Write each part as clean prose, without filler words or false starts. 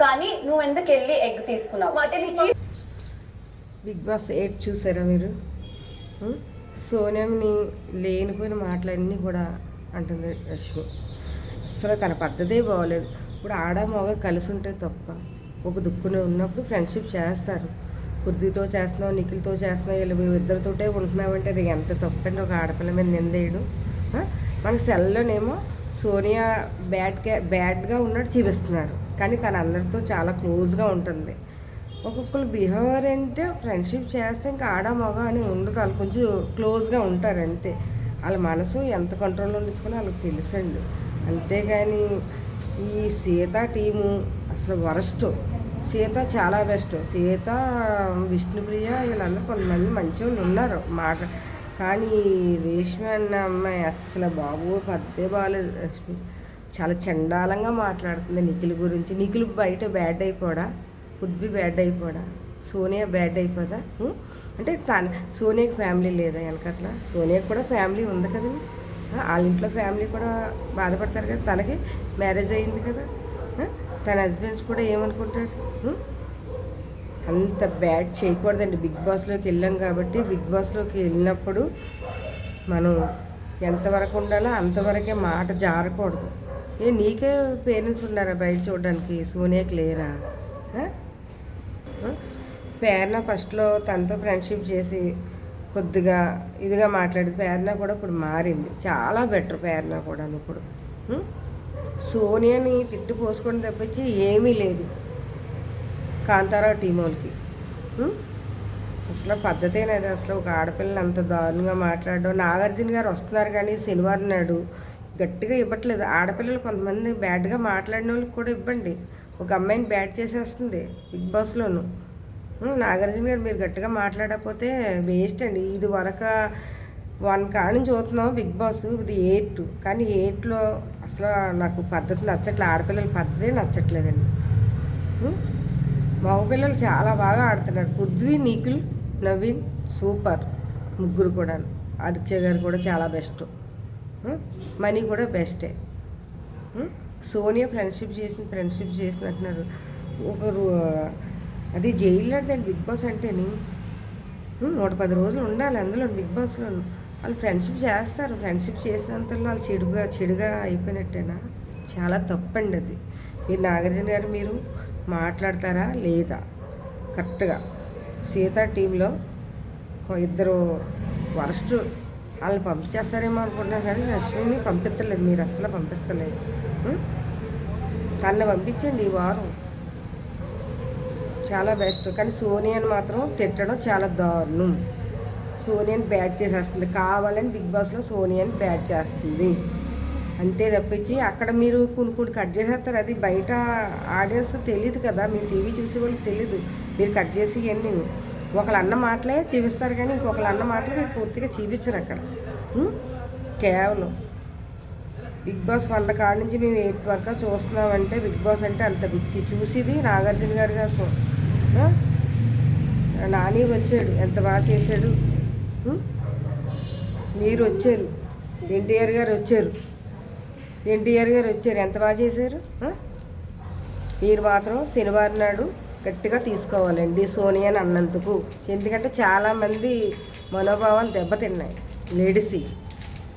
కానీ నువ్వు ఎందుకు వెళ్ళి ఎగ్ తీసుకున్నావు? మా చెల్లి బిగ్ బాస్ 8 చూసారా మీరు? సోనియాని లేనిపోయిన మాటలన్నీ కూడా అంటుంది రష్మి. అసలు తన పద్ధతే బాగోలేదు. ఇప్పుడు ఆడ మగ కలిసి ఉంటే తప్ప, ఒక దుక్కునే ఉన్నప్పుడు ఫ్రెండ్షిప్ చేస్తారు. బుద్ధితో చేస్తున్నావు, నిఖిల్తో చేస్తున్నావు, వీళ్ళు మేము ఇద్దరితోటే ఉంటున్నామంటే అది ఎంత తప్పండి ఒక ఆడపిల్ల మీద నిందేయడం. మనకి సెల్లోనేమో సోనియా బ్యాడ్గా ఉన్నట్టు చూపిస్తున్నారు, కానీ తను అందరితో చాలా క్లోజ్గా ఉంటుంది. ఒక్కొక్కరు బిహేవియర్ అంటే ఫ్రెండ్షిప్ చేస్తే ఇంకా ఆడ మగ అని ఉండదు, వాళ్ళు కొంచెం క్లోజ్గా ఉంటారు అంతే. వాళ్ళ మనసు ఎంత కంట్రోల్లో ఉంచుకుని వాళ్ళకి తెలుసండి. అంతేగాని ఈ సీత టీము అసలు వరస్ట్. సీత చాలా బెస్ట్. సీత, విష్ణుప్రియ వీళ్ళందరూ కొంతమంది మంచి వాళ్ళు ఉన్నారు మాట, కానీ రేష్మి అన్న అమ్మాయి అస్సలు బాబు పద్ధతే బాగాలేదు. రష్మి చాలా చండాలంగా మాట్లాడుతుంది నిఖిల్ గురించి. నిఖిల్ బయట బ్యాడ్ అయిపోడా, బి బ్యాడ్ అయిపోడా, సోనియా బ్యాడ్ అయిపోదా? అంటే తను సోనియాకి ఫ్యామిలీ లేదా వెనకట్లా? సోనియాకి కూడా ఫ్యామిలీ ఉంది కదండి. వాళ్ళ ఇంట్లో ఫ్యామిలీ కూడా బాధపడతారు కదా. తనకి మ్యారేజ్ అయింది కదా, తన హస్బెండ్స్ కూడా ఏమనుకుంటారు? అంత బ్యాడ్ చేయకూడదండి. బిగ్ బాస్లోకి వెళ్ళాం కాబట్టి బిగ్ బాస్లోకి వెళ్ళినప్పుడు మనం ఎంతవరకు ఉండాలో అంతవరకే మాట జారకూడదు. నీకే పేరెంట్స్ ఉన్నారా బయట చూడడానికి? సోనియాకి లేరా? ప్రేరణ ఫస్ట్లో తనతో ఫ్రెండ్షిప్ చేసి కొద్దిగా ఇదిగా మాట్లాడేది. ప్రేరణ కూడా ఇప్పుడు మారింది, చాలా బెటర్ ప్రేరణ కూడా. ఇప్పుడు సోనియాని తిట్టు పోసుకొని తప్పించి ఏమీ లేదు కాంతారావు టీం వాళ్ళకి. అసలు పద్ధతేనది. అసలు ఒక ఆడపిల్లని అంత దారుణంగా మాట్లాడడం. నాగార్జున గారు వస్తున్నారు కానీ శనివారం నాడు గట్టిగా ఇవ్వట్లేదు. ఆడపిల్లలు కొంతమంది బ్యాడ్గా మాట్లాడిన వాళ్ళకి కూడా ఇవ్వండి. ఒక అమ్మాయిని బ్యాడ్ చేసేస్తుంది బిగ్ బాస్లోను. నాగార్జున గారు మీరు గట్టిగా మాట్లాడకపోతే వేస్ట్ అండి. ఇది వరకు 1 కాడ నుంచి చూస్తున్నాం బిగ్ బాస్, ఇది 8. కానీ 8లో అసలు నాకు పద్ధతి నచ్చట్లేదు. ఆడపిల్లల పద్ధతే నచ్చట్లేదండి. మగపిల్లలు చాలా బాగా ఆడుతున్నారు. పృథ్వీ, నిఖిల్, నవీన్ సూపర్, ముగ్గురు కూడా. ఆదిత్య గారు కూడా చాలా బెస్ట్. మనీ కూడా బెస్టే. సోనియా ఫ్రెండ్షిప్ చేసినట్టున్నారు. ఒకరు అది జైల్లో దాన్ని బిగ్ బాస్ అంటేని 110 రోజులు ఉండాలి అందులో బిగ్ బాస్లో. వాళ్ళు ఫ్రెండ్షిప్ చేస్తారు. ఫ్రెండ్షిప్ చేసినంతలో వాళ్ళు చెడుగా అయిపోయినట్టేనా? చాలా తప్పండి అది. మీరు నాగార్జున గారు మీరు మాట్లాడతారా లేదా కరెక్ట్గా? సీత టీంలో ఇద్దరు వరస్ట్, వాళ్ళని పంపించేస్తారేమో అనుకుంటున్నారు కానీ రష్మిని పంపించలేదు. మీరు అస్సలు పంపిస్తలేదు. తనని పంపించండి ఈ వారం, చాలా బెస్ట్. కానీ సోనియాని మాత్రం తిట్టడం చాలా దారుణం. సోనియాని బ్యాడ్ చేసేస్తుంది, కావాలని బిగ్ బాస్లో సోనియాని బ్యాడ్ చేస్తుంది అంతే తప్పించి అక్కడ మీరు కొన్ని కట్ చేసేస్తారు. అది బయట ఆడియన్స్ తెలియదు కదా, మీరు టీవీ చూసే వాళ్ళకి తెలీదు. మీరు కట్ చేసి ఇవన్నీ ఒకళ్ళు అన్న మాటలే చూపిస్తారు కానీ ఇంకొకళ్ళు అన్న మాటలు మీరు పూర్తిగా చూపించరు అక్కడ. కేవలం బిగ్ బాస్ 1 కాడ నుంచి మేము 8 వరకు చూస్తున్నామంటే బిగ్ బాస్ అంటే అంత పిచ్చి. చూసిది నాగార్జున గారు గారు. నాని వచ్చాడు, ఎంత బాగా చేశాడు. మీరు వచ్చారు, ఎన్టీఆర్ గారు వచ్చారు, ఎంత బాగా చేశారు. మీరు మాత్రం శనివారం నాడు గట్టిగా తీసుకోవాలండి సోనియాని అన్నందుకు. ఎందుకంటే చాలామంది మనోభావాలు దెబ్బతిన్నాయి లేడీస్.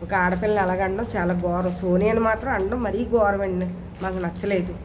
ఒక ఆడపిల్లని అలాగ అనడం చాలా ఘోరం. సోనియాని మాత్రం అనడం మరీ ఘోరం అండి, మాకు నచ్చలేదు.